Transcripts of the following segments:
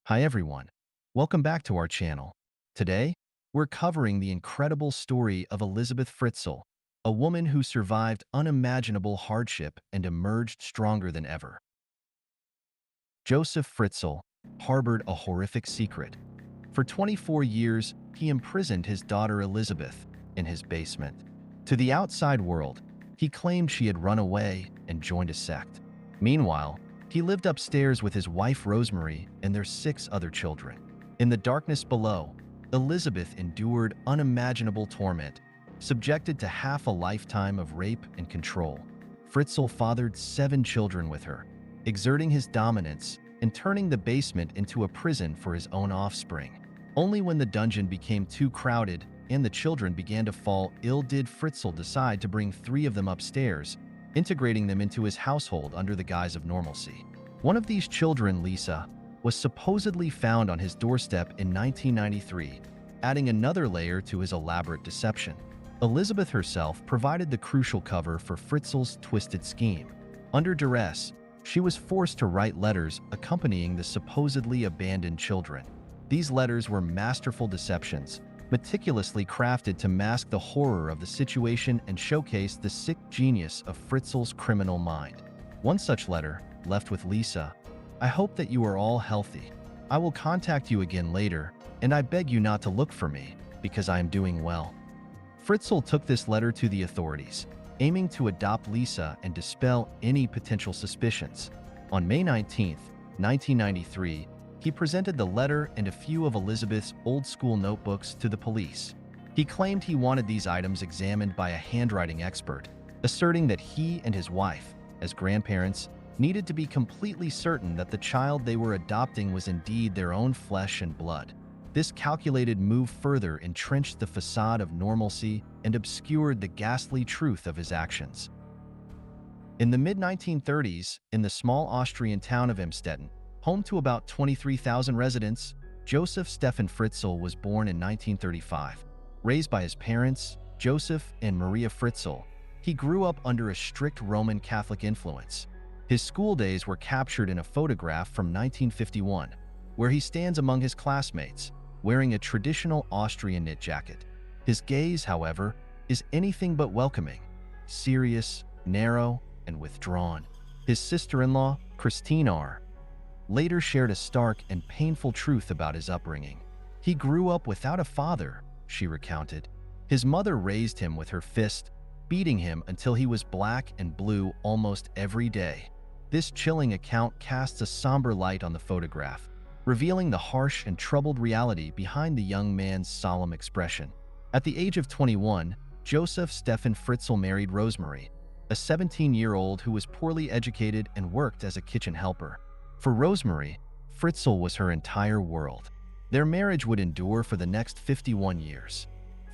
Hi everyone, welcome back to our channel. Today, we're covering the incredible story of Elisabeth Fritzl, a woman who survived unimaginable hardship and emerged stronger than ever. Joseph Fritzl harbored a horrific secret. For 24 years, he imprisoned his daughter Elisabeth in his basement. To the outside world, he claimed she had run away and joined a sect. Meanwhile, he lived upstairs with his wife Rosemary and their 6 other children. In the darkness below, Elisabeth endured unimaginable torment, subjected to half a lifetime of rape and control. Fritzl fathered 7 children with her, exerting his dominance and turning the basement into a prison for his own offspring. Only when the dungeon became too crowded and the children began to fall ill did Fritzl decide to bring 3 of them upstairs, integrating them into his household under the guise of normalcy. One of these children, Lisa, was supposedly found on his doorstep in 1993, adding another layer to his elaborate deception. Elisabeth herself provided the crucial cover for Fritzl's twisted scheme. Under duress, she was forced to write letters accompanying the supposedly abandoned children. These letters were masterful deceptions, meticulously crafted to mask the horror of the situation and showcase the sick genius of Fritzl's criminal mind. One such letter, left with Lisa: "I hope that you are all healthy. I will contact you again later, and I beg you not to look for me, because I am doing well." Fritzl took this letter to the authorities, aiming to adopt Lisa and dispel any potential suspicions. On May 19, 1993, he presented the letter and a few of Elisabeth's old-school notebooks to the police. He claimed he wanted these items examined by a handwriting expert, asserting that he and his wife, as grandparents, needed to be completely certain that the child they were adopting was indeed their own flesh and blood. This calculated move further entrenched the facade of normalcy and obscured the ghastly truth of his actions. In the mid-1930s, in the small Austrian town of Emstetten, home to about 23,000 residents, Joseph Stefan Fritzl was born in 1935. Raised by his parents, Joseph and Maria Fritzl, he grew up under a strict Roman Catholic influence. His school days were captured in a photograph from 1951, where he stands among his classmates, wearing a traditional Austrian knit jacket. His gaze, however, is anything but welcoming, serious, narrow, and withdrawn. His sister-in-law, Christine R., later shared a stark and painful truth about his upbringing. He grew up without a father, she recounted. His mother raised him with her fist, beating him until he was black and blue almost every day. This chilling account casts a somber light on the photograph, revealing the harsh and troubled reality behind the young man's solemn expression. At the age of 21, Joseph Stefan Fritzl married Rosemary, a 17-year-old who was poorly educated and worked as a kitchen helper. For Rosemary, Fritzl was her entire world. Their marriage would endure for the next 51 years.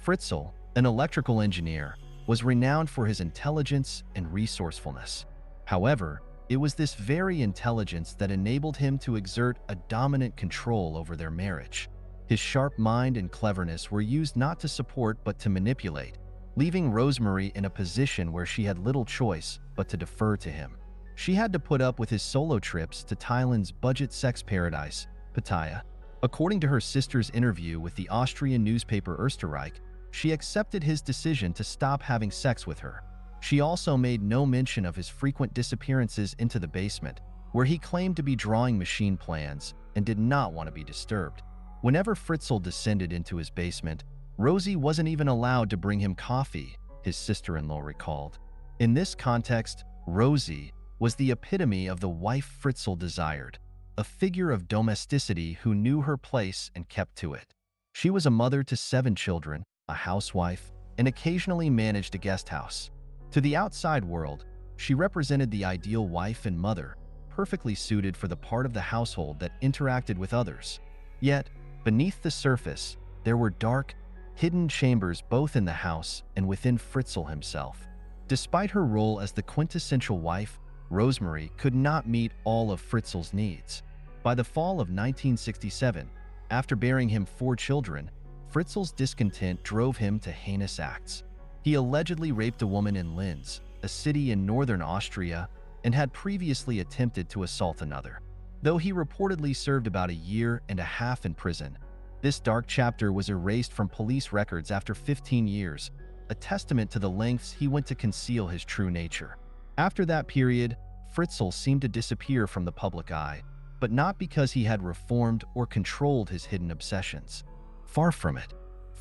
Fritzl, an electrical engineer, was renowned for his intelligence and resourcefulness. However, it was this very intelligence that enabled him to exert a dominant control over their marriage. His sharp mind and cleverness were used not to support but to manipulate, leaving Rosemary in a position where she had little choice but to defer to him. She had to put up with his solo trips to Thailand's budget sex paradise, Pattaya. According to her sister's interview with the Austrian newspaper Österreich, she accepted his decision to stop having sex with her. She also made no mention of his frequent disappearances into the basement, where he claimed to be drawing machine plans and did not want to be disturbed. Whenever Fritzl descended into his basement, Rosie wasn't even allowed to bring him coffee, his sister-in-law recalled. In this context, Rosie was the epitome of the wife Fritzl desired, a figure of domesticity who knew her place and kept to it. She was a mother to 7 children, a housewife, and occasionally managed a guest house. To the outside world, she represented the ideal wife and mother, perfectly suited for the part of the household that interacted with others. Yet, beneath the surface, there were dark, hidden chambers both in the house and within Fritzl himself. Despite her role as the quintessential wife, Rosemary could not meet all of Fritzl's needs. By the fall of 1967, after bearing him 4 children, Fritzl's discontent drove him to heinous acts. He allegedly raped a woman in Linz, a city in northern Austria, and had previously attempted to assault another. Though he reportedly served about a year and a half in prison, this dark chapter was erased from police records after 15 years, a testament to the lengths he went to conceal his true nature. After that period, Fritzl seemed to disappear from the public eye, but not because he had reformed or controlled his hidden obsessions. Far from it.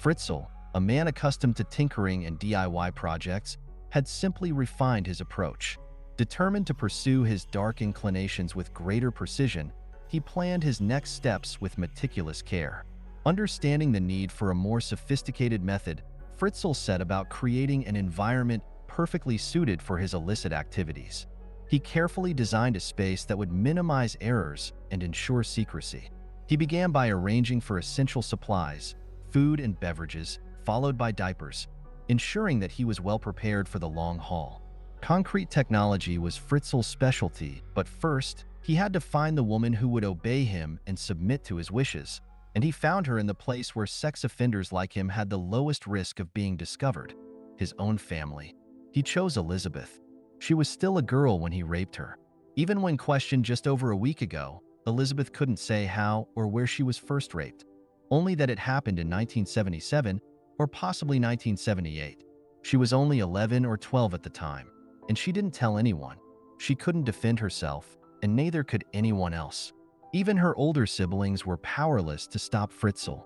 Fritzl, a man accustomed to tinkering and DIY projects, had simply refined his approach. Determined to pursue his dark inclinations with greater precision, he planned his next steps with meticulous care. Understanding the need for a more sophisticated method, Fritzl set about creating an environment perfectly suited for his illicit activities. He carefully designed a space that would minimize errors and ensure secrecy. He began by arranging for essential supplies, food and beverages, followed by diapers, ensuring that he was well prepared for the long haul. Concrete technology was Fritzl's specialty, but first, he had to find the woman who would obey him and submit to his wishes, and he found her in the place where sex offenders like him had the lowest risk of being discovered: his own family. He chose Elisabeth. She was still a girl when he raped her. Even when questioned just over a week ago, Elisabeth couldn't say how or where she was first raped, only that it happened in 1977 or possibly 1978. She was only 11 or 12 at the time, and she didn't tell anyone. She couldn't defend herself, and neither could anyone else. Even her older siblings were powerless to stop Fritzl.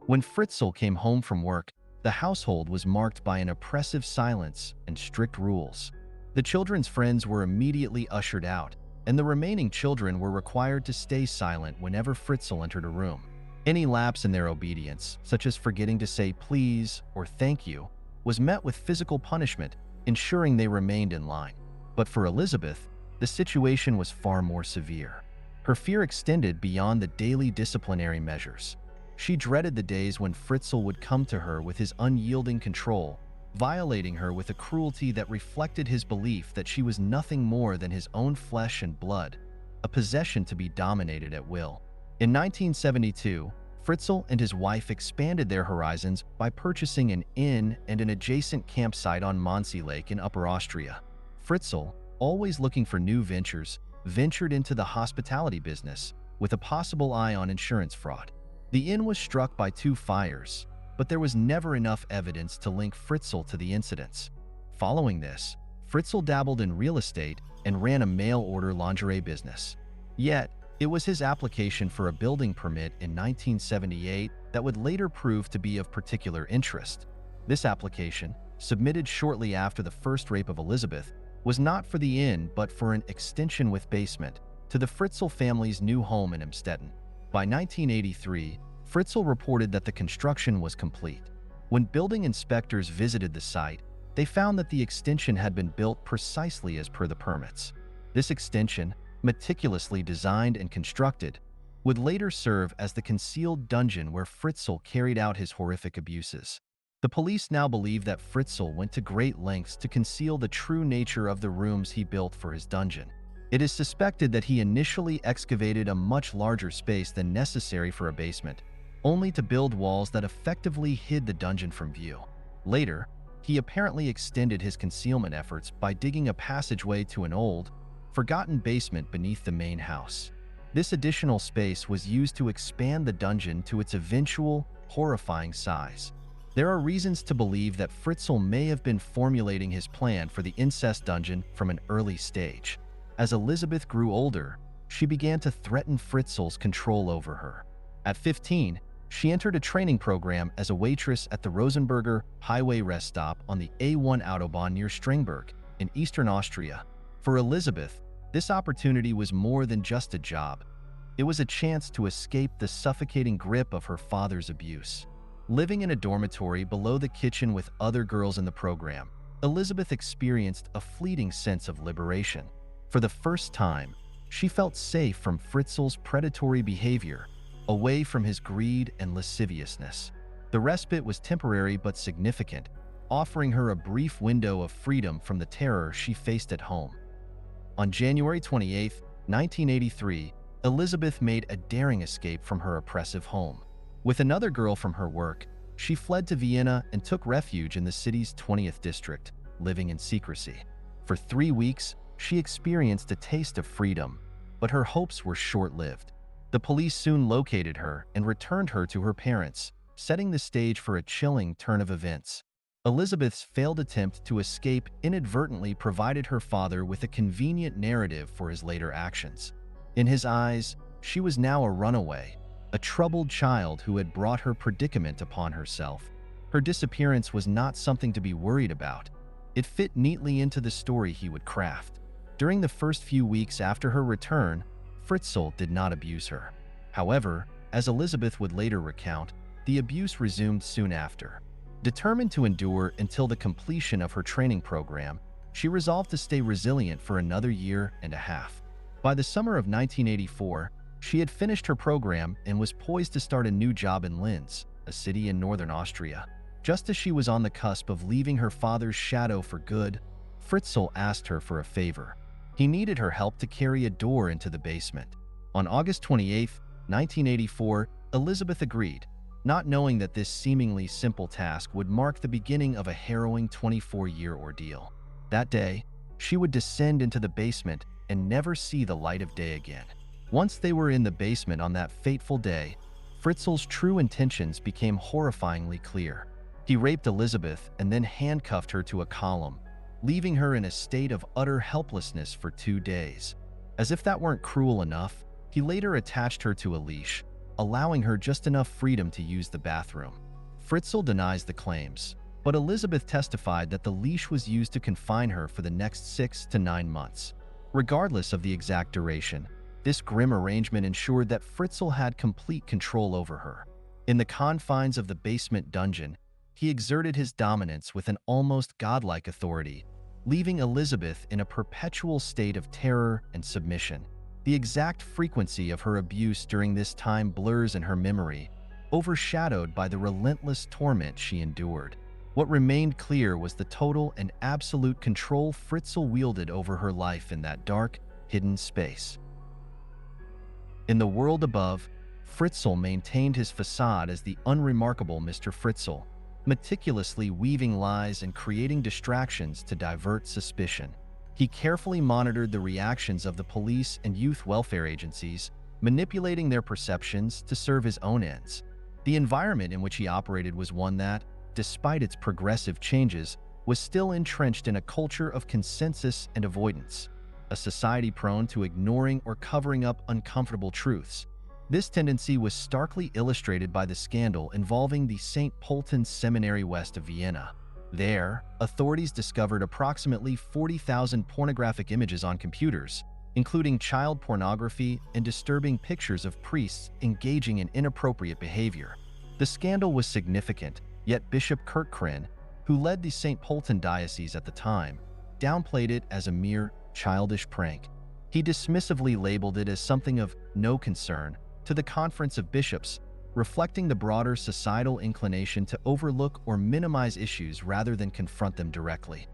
When Fritzl came home from work, the household was marked by an oppressive silence and strict rules. The children's friends were immediately ushered out, and the remaining children were required to stay silent whenever Fritzl entered a room. Any lapse in their obedience, such as forgetting to say please or thank you, was met with physical punishment, ensuring they remained in line. But for Elisabeth, the situation was far more severe. Her fear extended beyond the daily disciplinary measures. She dreaded the days when Fritzl would come to her with his unyielding control, violating her with a cruelty that reflected his belief that she was nothing more than his own flesh and blood, a possession to be dominated at will. In 1972, Fritzl and his wife expanded their horizons by purchasing an inn and an adjacent campsite on Mondsee Lake in Upper Austria. Fritzl, always looking for new ventures, ventured into the hospitality business, with a possible eye on insurance fraud. The inn was struck by 2 fires, but there was never enough evidence to link Fritzl to the incidents. Following this, Fritzl dabbled in real estate and ran a mail-order lingerie business. Yet, it was his application for a building permit in 1978 that would later prove to be of particular interest. This application, submitted shortly after the first rape of Elisabeth, was not for the inn but for an extension with basement to the Fritzl family's new home in Amstetten. By 1983, Fritzl reported that the construction was complete. When building inspectors visited the site, they found that the extension had been built precisely as per the permits. This extension, meticulously designed and constructed, would later serve as the concealed dungeon where Fritzl carried out his horrific abuses. The police now believe that Fritzl went to great lengths to conceal the true nature of the rooms he built for his dungeon. It is suspected that he initially excavated a much larger space than necessary for a basement, only to build walls that effectively hid the dungeon from view. Later, he apparently extended his concealment efforts by digging a passageway to an old, forgotten basement beneath the main house. This additional space was used to expand the dungeon to its eventual, horrifying size. There are reasons to believe that Fritzl may have been formulating his plan for the incest dungeon from an early stage. As Elisabeth grew older, she began to threaten Fritzl's control over her. At 15, she entered a training program as a waitress at the Rosenberger Highway rest stop on the A1 Autobahn near Strangberg, in eastern Austria. For Elisabeth, this opportunity was more than just a job. It was a chance to escape the suffocating grip of her father's abuse. Living in a dormitory below the kitchen with other girls in the program, Elisabeth experienced a fleeting sense of liberation. For the first time, she felt safe from Fritzl's predatory behavior, away from his greed and lasciviousness. The respite was temporary but significant, offering her a brief window of freedom from the terror she faced at home. On January 28, 1983, Elisabeth made a daring escape from her oppressive home. With another girl from her work, she fled to Vienna and took refuge in the city's 20th district, living in secrecy. For 3 weeks, she experienced a taste of freedom, but her hopes were short-lived. The police soon located her and returned her to her parents, setting the stage for a chilling turn of events. Elisabeth's failed attempt to escape inadvertently provided her father with a convenient narrative for his later actions. In his eyes, she was now a runaway, a troubled child who had brought her predicament upon herself. Her disappearance was not something to be worried about. It fit neatly into the story he would craft. During the first few weeks after her return, Fritzl did not abuse her. However, as Elisabeth would later recount, the abuse resumed soon after. Determined to endure until the completion of her training program, she resolved to stay resilient for another year and a half. By the summer of 1984, she had finished her program and was poised to start a new job in Linz, a city in northern Austria. Just as she was on the cusp of leaving her father's shadow for good, Fritzl asked her for a favor. He needed her help to carry a door into the basement. On August 28, 1984, Elisabeth agreed, not knowing that this seemingly simple task would mark the beginning of a harrowing 24-year ordeal. That day, she would descend into the basement and never see the light of day again. Once they were in the basement on that fateful day, Fritzl's true intentions became horrifyingly clear. He raped Elisabeth and then handcuffed her to a column, leaving her in a state of utter helplessness for 2 days. As if that weren't cruel enough, he later attached her to a leash, allowing her just enough freedom to use the bathroom. Fritzl denies the claims, but Elisabeth testified that the leash was used to confine her for the next 6 to 9 months. Regardless of the exact duration, this grim arrangement ensured that Fritzl had complete control over her. In the confines of the basement dungeon, he exerted his dominance with an almost godlike authority, leaving Elisabeth in a perpetual state of terror and submission. The exact frequency of her abuse during this time blurs in her memory, overshadowed by the relentless torment she endured. What remained clear was the total and absolute control Fritzl wielded over her life in that dark, hidden space. In the world above, Fritzl maintained his facade as the unremarkable Mr. Fritzl, meticulously weaving lies and creating distractions to divert suspicion. He carefully monitored the reactions of the police and youth welfare agencies, manipulating their perceptions to serve his own ends. The environment in which he operated was one that, despite its progressive changes, was still entrenched in a culture of consensus and avoidance, a society prone to ignoring or covering up uncomfortable truths. This tendency was starkly illustrated by the scandal involving the St. Polten Seminary west of Vienna. There, authorities discovered approximately 40,000 pornographic images on computers, including child pornography and disturbing pictures of priests engaging in inappropriate behavior. The scandal was significant, yet Bishop Kirkcrin, who led the St. Polten diocese at the time, downplayed it as a mere childish prank. He dismissively labeled it as something of no concern to the Conference of Bishops, reflecting the broader societal inclination to overlook or minimize issues rather than confront them directly.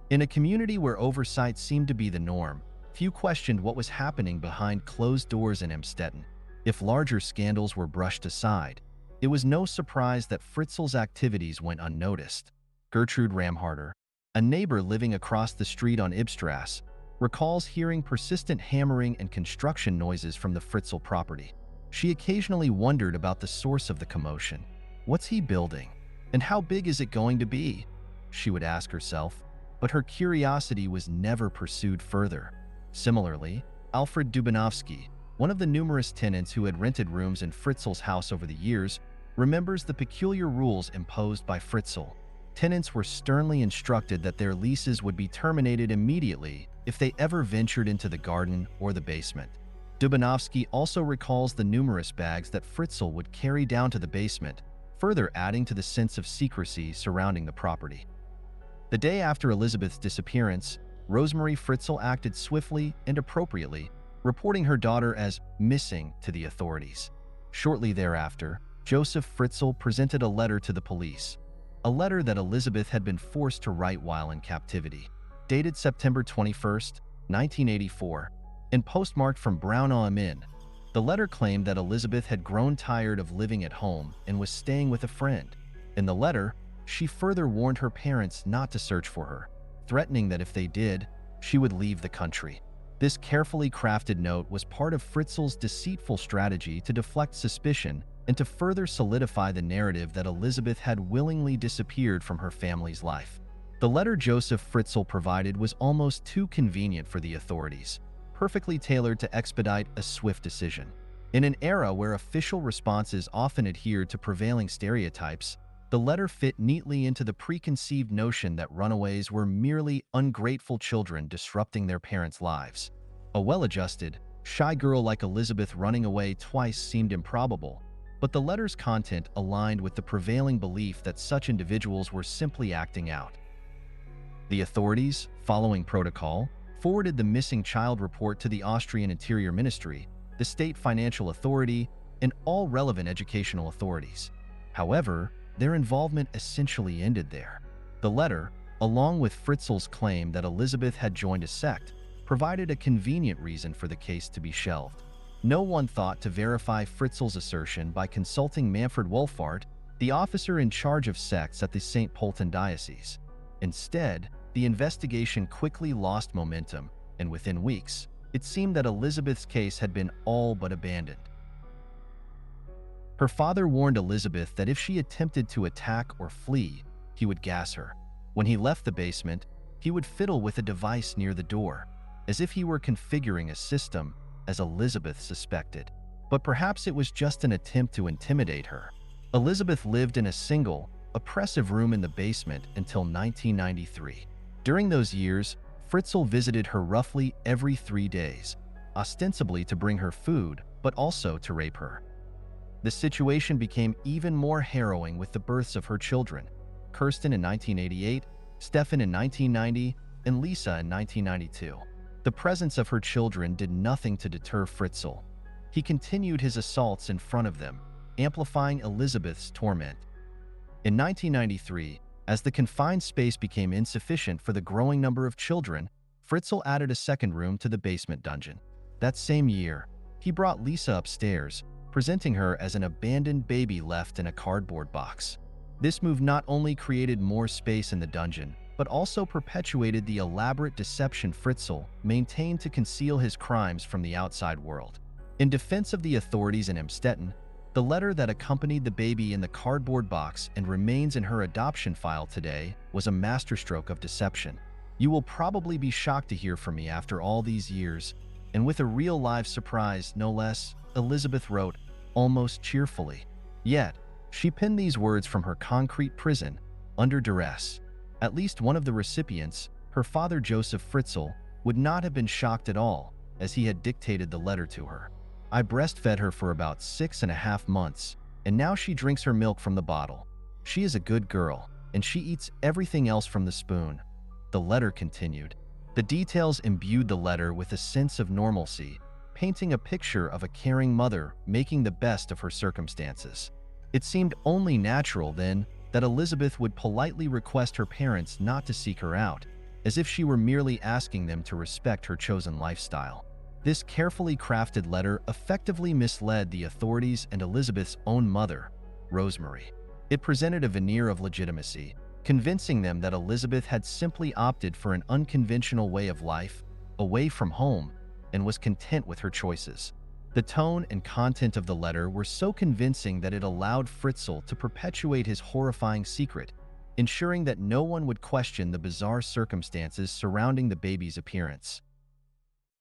In a community where oversight seemed to be the norm, few questioned what was happening behind closed doors in Amstetten. If larger scandals were brushed aside, it was no surprise that Fritzl's activities went unnoticed. Gertrude Ramharter, a neighbor living across the street on Ibstrasse, recalls hearing persistent hammering and construction noises from the Fritzl property. She occasionally wondered about the source of the commotion. What's he building? And how big is it going to be? She would ask herself, but her curiosity was never pursued further. Similarly, Alfred Dubanovsky, one of the numerous tenants who had rented rooms in Fritzl's house over the years, remembers the peculiar rules imposed by Fritzl. Tenants were sternly instructed that their leases would be terminated immediately if they ever ventured into the garden or the basement. Dubanovsky also recalls the numerous bags that Fritzl would carry down to the basement, further adding to the sense of secrecy surrounding the property. The day after Elisabeth's disappearance, Rosemary Fritzl acted swiftly and appropriately, reporting her daughter as missing to the authorities. Shortly thereafter, Joseph Fritzl presented a letter to the police, a letter that Elisabeth had been forced to write while in captivity. Dated September 21, 1984, and postmarked from Braun am Inn, the letter claimed that Elisabeth had grown tired of living at home and was staying with a friend. In the letter, she further warned her parents not to search for her, threatening that if they did, she would leave the country. This carefully crafted note was part of Fritzl's deceitful strategy to deflect suspicion and to further solidify the narrative that Elisabeth had willingly disappeared from her family's life. The letter Joseph Fritzl provided was almost too convenient for the authorities, perfectly tailored to expedite a swift decision. In an era where official responses often adhered to prevailing stereotypes, the letter fit neatly into the preconceived notion that runaways were merely ungrateful children disrupting their parents' lives. A well-adjusted, shy girl like Elisabeth running away twice seemed improbable, but the letter's content aligned with the prevailing belief that such individuals were simply acting out. The authorities, following protocol, forwarded the missing child report to the Austrian Interior Ministry, the state financial authority, and all relevant educational authorities. However, their involvement essentially ended there. The letter, along with Fritzl's claim that Elisabeth had joined a sect, provided a convenient reason for the case to be shelved. No one thought to verify Fritzl's assertion by consulting Manfred Wolfart, the officer in charge of sects at the St. Polten diocese. Instead, the investigation quickly lost momentum, and within weeks, it seemed that Elisabeth's case had been all but abandoned. Her father warned Elisabeth that if she attempted to attack or flee, he would gas her. When he left the basement, he would fiddle with a device near the door, as if he were configuring a system, as Elisabeth suspected. But perhaps it was just an attempt to intimidate her. Elisabeth lived in a single, oppressive room in the basement until 1993. During those years, Fritzl visited her roughly every 3 days, ostensibly to bring her food, but also to rape her. The situation became even more harrowing with the births of her children, Kirsten in 1988, Stefan in 1990, and Lisa in 1992. The presence of her children did nothing to deter Fritzl. He continued his assaults in front of them, amplifying Elisabeth's torment. In 1993, as the confined space became insufficient for the growing number of children, Fritzl added a second room to the basement dungeon. That same year, he brought Lisa upstairs, presenting her as an abandoned baby left in a cardboard box. This move not only created more space in the dungeon, but also perpetuated the elaborate deception Fritzl maintained to conceal his crimes from the outside world. In defense of the authorities in Emstetten, the letter that accompanied the baby in the cardboard box and remains in her adoption file today was a masterstroke of deception. You will probably be shocked to hear from me after all these years, and with a real live surprise, no less, Elisabeth wrote, almost cheerfully. Yet, she penned these words from her concrete prison, under duress. At least one of the recipients, her father Joseph Fritzl, would not have been shocked at all, as he had dictated the letter to her. I breastfed her for about 6.5 months, and now she drinks her milk from the bottle. She is a good girl, and she eats everything else from the spoon. The letter continued. The details imbued the letter with a sense of normalcy, painting a picture of a caring mother making the best of her circumstances. It seemed only natural, then, that Elisabeth would politely request her parents not to seek her out, as if she were merely asking them to respect her chosen lifestyle. This carefully crafted letter effectively misled the authorities and Elisabeth's own mother, Rosemary. It presented a veneer of legitimacy, convincing them that Elisabeth had simply opted for an unconventional way of life, away from home, and was content with her choices. The tone and content of the letter were so convincing that it allowed Fritzl to perpetuate his horrifying secret, ensuring that no one would question the bizarre circumstances surrounding the baby's appearance.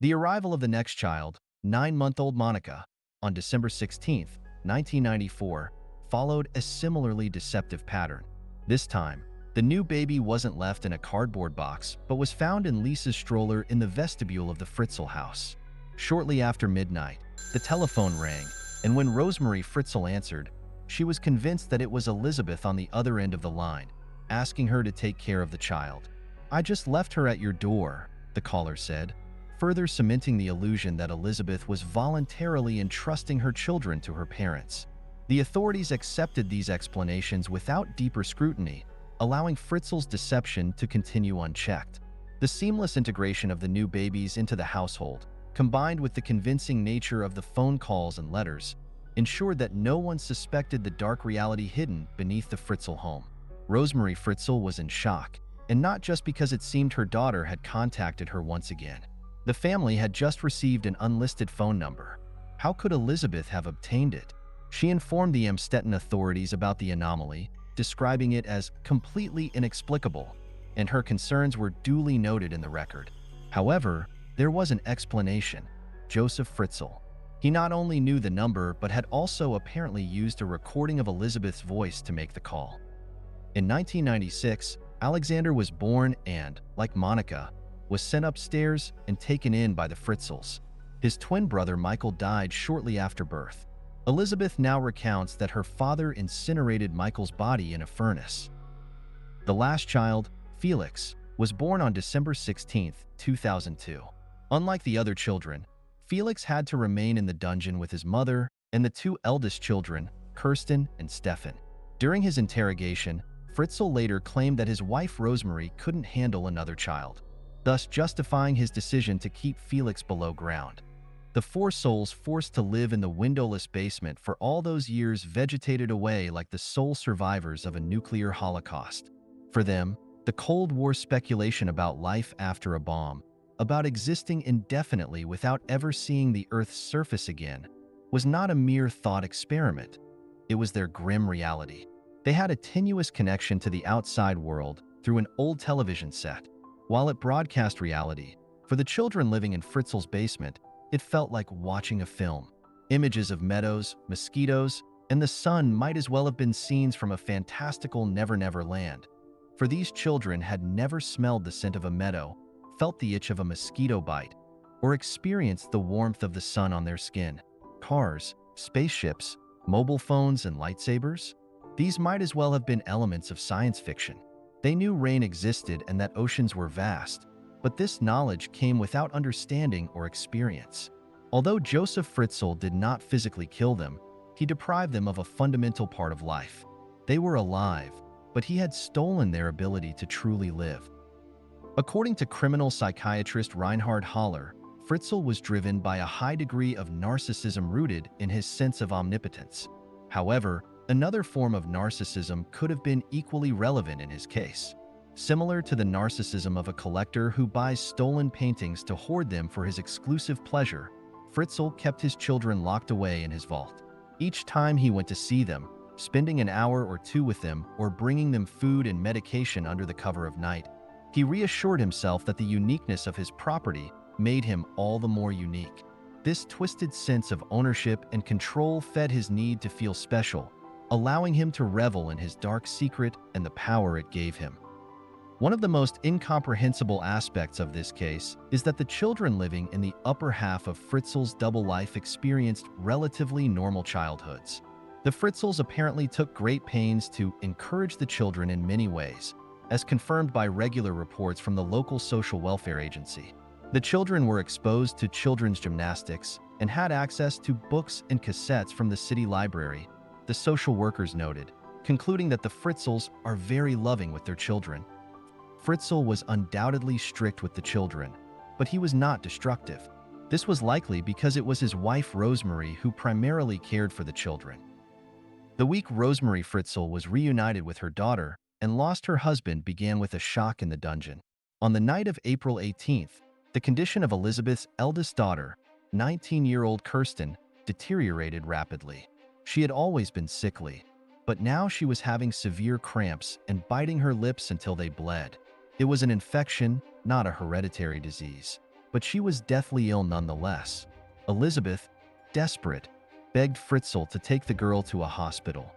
The arrival of the next child, 9-month-old Monica, on December 16, 1994, followed a similarly deceptive pattern. This time, the new baby wasn't left in a cardboard box, but was found in Lisa's stroller in the vestibule of the Fritzl house. Shortly after midnight, the telephone rang, and when Rosemary Fritzl answered, she was convinced that it was Elisabeth on the other end of the line, asking her to take care of the child. "I just left her at your door," the caller said, further cementing the illusion that Elisabeth was voluntarily entrusting her children to her parents. The authorities accepted these explanations without deeper scrutiny, allowing Fritzl's deception to continue unchecked. The seamless integration of the new babies into the household, combined with the convincing nature of the phone calls and letters, ensured that no one suspected the dark reality hidden beneath the Fritzl home. Rosemary Fritzl was in shock, and not just because it seemed her daughter had contacted her once again. The family had just received an unlisted phone number. How could Elisabeth have obtained it? She informed the Amstetten authorities about the anomaly, describing it as completely inexplicable, and her concerns were duly noted in the record. However, there was an explanation. Joseph Fritzl. He not only knew the number but had also apparently used a recording of Elisabeth's voice to make the call. In 1996, Alexander was born and, like Monica, was sent upstairs and taken in by the Fritzls. His twin brother Michael died shortly after birth. Elisabeth now recounts that her father incinerated Michael's body in a furnace. The last child, Felix, was born on December 16, 2002. Unlike the other children, Felix had to remain in the dungeon with his mother and the two eldest children, Kirsten and Stefan. During his interrogation, Fritzl later claimed that his wife Rosemary couldn't handle another child, thus justifying his decision to keep Felix below ground. The four souls forced to live in the windowless basement for all those years vegetated away like the sole survivors of a nuclear holocaust. For them, the Cold War speculation about life after a bomb, about existing indefinitely without ever seeing the Earth's surface again, was not a mere thought experiment. It was their grim reality. They had a tenuous connection to the outside world through an old television set. While it broadcast reality, for the children living in Fritzl's basement, it felt like watching a film. Images of meadows, mosquitoes, and the sun might as well have been scenes from a fantastical Never Never land. For these children had never smelled the scent of a meadow, felt the itch of a mosquito bite, or experienced the warmth of the sun on their skin. Cars, spaceships, mobile phones, and lightsabers? These might as well have been elements of science fiction. They knew rain existed and that oceans were vast, but this knowledge came without understanding or experience. Although Joseph Fritzl did not physically kill them, he deprived them of a fundamental part of life. They were alive, but he had stolen their ability to truly live. According to criminal psychiatrist Reinhard Haller, Fritzl was driven by a high degree of narcissism rooted in his sense of omnipotence. However, another form of narcissism could have been equally relevant in his case. Similar to the narcissism of a collector who buys stolen paintings to hoard them for his exclusive pleasure, Fritzl kept his children locked away in his vault. Each time he went to see them, spending an hour or two with them or bringing them food and medication under the cover of night, he reassured himself that the uniqueness of his property made him all the more unique. This twisted sense of ownership and control fed his need to feel special, allowing him to revel in his dark secret and the power it gave him. One of the most incomprehensible aspects of this case is that the children living in the upper half of Fritzl's double life experienced relatively normal childhoods. The Fritzls apparently took great pains to encourage the children in many ways, as confirmed by regular reports from the local social welfare agency. The children were exposed to children's gymnastics and had access to books and cassettes from the city library, the social workers noted, concluding that the Fritzls are very loving with their children. Fritzl was undoubtedly strict with the children, but he was not destructive. This was likely because it was his wife Rosemary who primarily cared for the children. The week Rosemary Fritzl was reunited with her daughter and lost her husband began with a shock in the dungeon. On the night of April 18th, the condition of Elisabeth's eldest daughter, 19-year-old Kirsten, deteriorated rapidly. She had always been sickly, but now she was having severe cramps and biting her lips until they bled. It was an infection, not a hereditary disease, but she was deathly ill nonetheless. Elisabeth, desperate, begged Fritzl to take the girl to a hospital.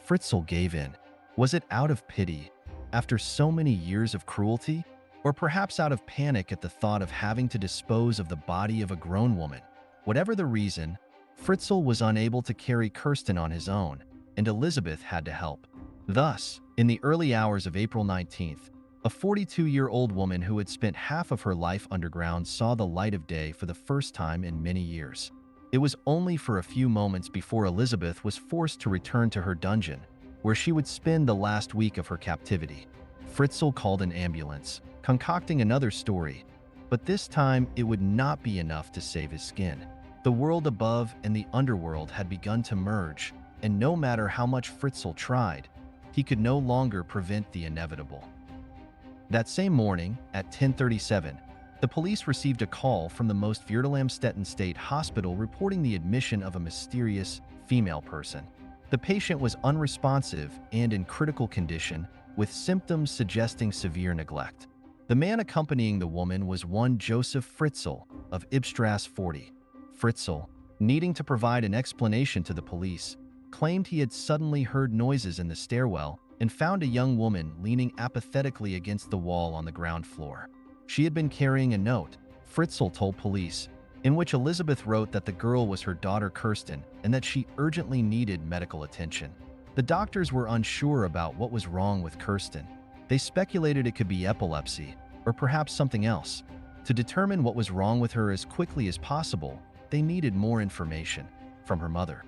Fritzl gave in. Was it out of pity, after so many years of cruelty? Or perhaps out of panic at the thought of having to dispose of the body of a grown woman? Whatever the reason, Fritzl was unable to carry Kirsten on his own, and Elisabeth had to help. Thus, in the early hours of April 19th, a 42-year-old woman who had spent half of her life underground saw the light of day for the first time in many years. It was only for a few moments before Elisabeth was forced to return to her dungeon, where she would spend the last week of her captivity. Fritzl called an ambulance, concocting another story, but this time it would not be enough to save his skin. The world above and the underworld had begun to merge, and no matter how much Fritzl tried, he could no longer prevent the inevitable. That same morning, at 10:37, The police received a call from the most Amstetten State Hospital reporting the admission of a mysterious female person. The patient was unresponsive and in critical condition, with symptoms suggesting severe neglect. The man accompanying the woman was one Joseph Fritzl of Ibstrasse 40. Fritzl, needing to provide an explanation to the police, claimed he had suddenly heard noises in the stairwell and found a young woman leaning apathetically against the wall on the ground floor. She had been carrying a note, Fritzl told police, in which Elisabeth wrote that the girl was her daughter Kirsten and that she urgently needed medical attention. The doctors were unsure about what was wrong with Kirsten. They speculated it could be epilepsy, or perhaps something else. To determine what was wrong with her as quickly as possible, they needed more information from her mother.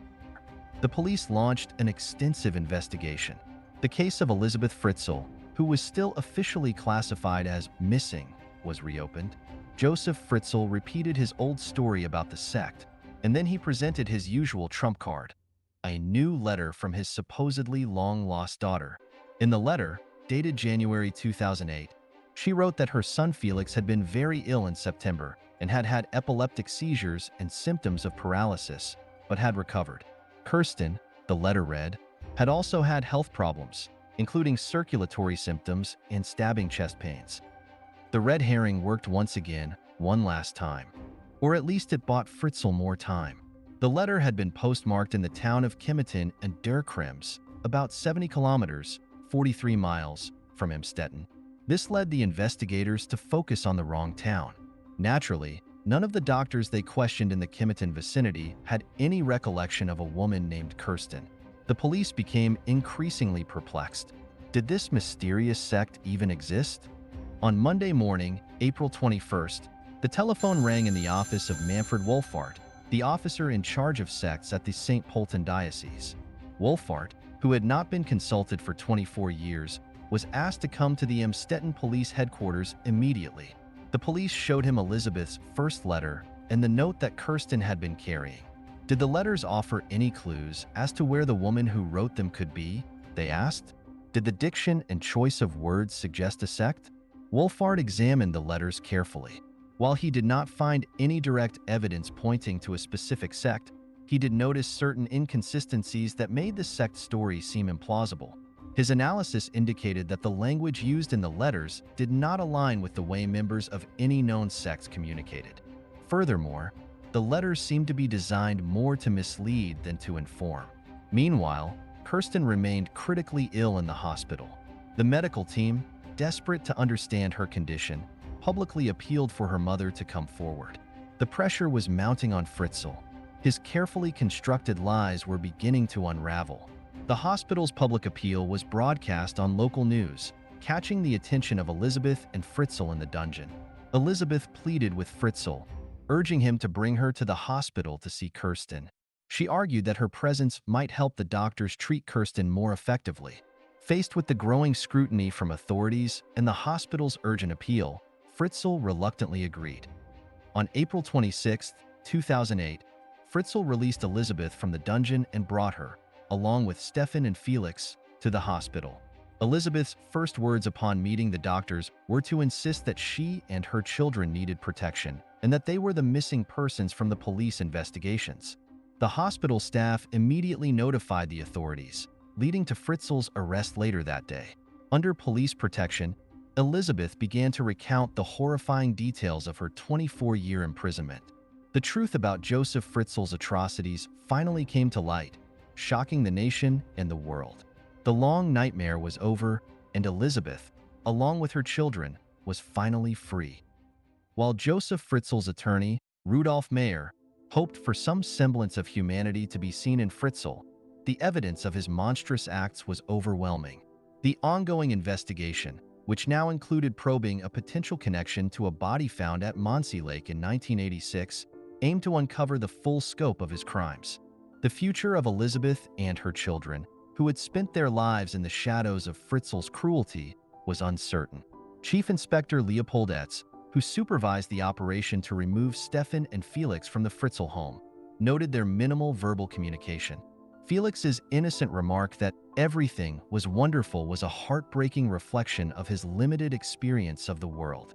The police launched an extensive investigation. The case of Elisabeth Fritzl, who was still officially classified as missing, was reopened. Joseph Fritzl repeated his old story about the sect, and then he presented his usual trump card, a new letter from his supposedly long-lost daughter. In the letter, dated January 2008, she wrote that her son Felix had been very ill in September and had had epileptic seizures and symptoms of paralysis, but had recovered. Kirsten, the letter read, had also had health problems, including circulatory symptoms and stabbing chest pains. The red herring worked once again, one last time. Or at least it bought Fritzl more time. The letter had been postmarked in the town of Kimmeton and Der Krems, about 70 kilometers, 43 miles, from Amstetten. This led the investigators to focus on the wrong town. Naturally, none of the doctors they questioned in the Kimmeton vicinity had any recollection of a woman named Kirsten. The police became increasingly perplexed. Did this mysterious sect even exist? On Monday morning, April 21st, the telephone rang in the office of Manfred Wolfart, the officer in charge of sects at the St. Polten diocese. Wolfart, who had not been consulted for 24 years, was asked to come to the Amstetten police headquarters immediately. The police showed him Elisabeth's first letter and the note that Kirsten had been carrying. Did the letters offer any clues as to where the woman who wrote them could be? They asked. Did the diction and choice of words suggest a sect? Wolfart examined the letters carefully. While he did not find any direct evidence pointing to a specific sect, he did notice certain inconsistencies that made the sect story seem implausible. His analysis indicated that the language used in the letters did not align with the way members of any known sects communicated. Furthermore, the letters seemed to be designed more to mislead than to inform. Meanwhile, Kirsten remained critically ill in the hospital. The medical team, desperate to understand her condition, publicly appealed for her mother to come forward. The pressure was mounting on Fritzl. His carefully constructed lies were beginning to unravel. The hospital's public appeal was broadcast on local news, catching the attention of Elisabeth and Fritzl in the dungeon. Elisabeth pleaded with Fritzl, urging him to bring her to the hospital to see Kirsten. She argued that her presence might help the doctors treat Kirsten more effectively. Faced with the growing scrutiny from authorities and the hospital's urgent appeal, Fritzl reluctantly agreed. On April 26, 2008, Fritzl released Elisabeth from the dungeon and brought her, along with Stefan and Felix, to the hospital. Elisabeth's first words upon meeting the doctors were to insist that she and her children needed protection and that they were the missing persons from the police investigations. The hospital staff immediately notified the authorities, leading to Fritzl's arrest later that day. Under police protection, Elisabeth began to recount the horrifying details of her 24-year imprisonment. The truth about Joseph Fritzl's atrocities finally came to light, shocking the nation and the world. The long nightmare was over, and Elisabeth, along with her children, was finally free. While Joseph Fritzl's attorney, Rudolf Mayer, hoped for some semblance of humanity to be seen in Fritzl, the evidence of his monstrous acts was overwhelming. The ongoing investigation, which now included probing a potential connection to a body found at Monsey Lake in 1986, aimed to uncover the full scope of his crimes. The future of Elisabeth and her children, who had spent their lives in the shadows of Fritzl's cruelty, was uncertain. Chief Inspector Leopold Etz, who supervised the operation to remove Stefan and Felix from the Fritzl home, noted their minimal verbal communication. Felix's innocent remark that everything was wonderful was a heartbreaking reflection of his limited experience of the world.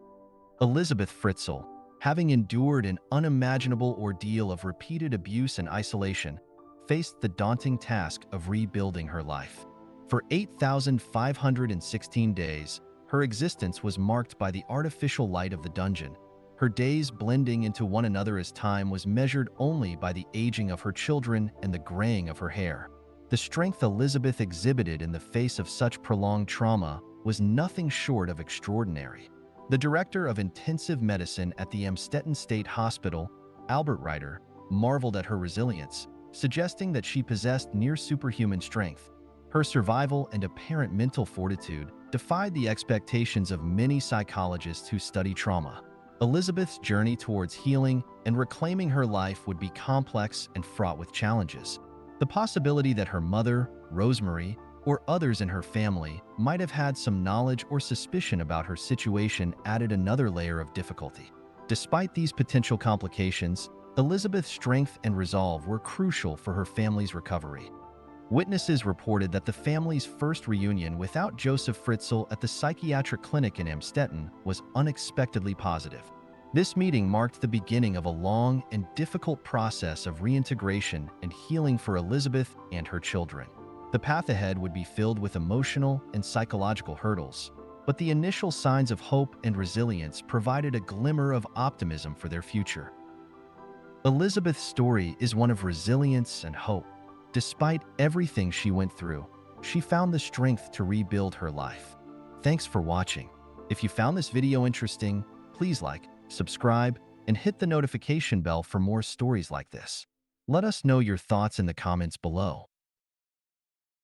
Elisabeth Fritzl, having endured an unimaginable ordeal of repeated abuse and isolation, faced the daunting task of rebuilding her life. For 8,516 days, her existence was marked by the artificial light of the dungeon, her days blending into one another as time was measured only by the aging of her children and the graying of her hair. The strength Elisabeth exhibited in the face of such prolonged trauma was nothing short of extraordinary. The director of intensive medicine at the Amstetten State Hospital, Albert Reiter, marveled at her resilience, suggesting that she possessed near superhuman strength. Her survival and apparent mental fortitude defied the expectations of many psychologists who study trauma. Elisabeth's journey towards healing and reclaiming her life would be complex and fraught with challenges. The possibility that her mother, Rosemary, or others in her family might have had some knowledge or suspicion about her situation added another layer of difficulty. Despite these potential complications, Elisabeth's strength and resolve were crucial for her family's recovery. Witnesses reported that the family's first reunion without Joseph Fritzl at the psychiatric clinic in Amstetten was unexpectedly positive. This meeting marked the beginning of a long and difficult process of reintegration and healing for Elisabeth and her children. The path ahead would be filled with emotional and psychological hurdles, but the initial signs of hope and resilience provided a glimmer of optimism for their future. Elisabeth's story is one of resilience and hope. Despite everything she went through, she found the strength to rebuild her life. Thanks for watching. If you found this video interesting, please like, subscribe, and hit the notification bell for more stories like this. Let us know your thoughts in the comments below.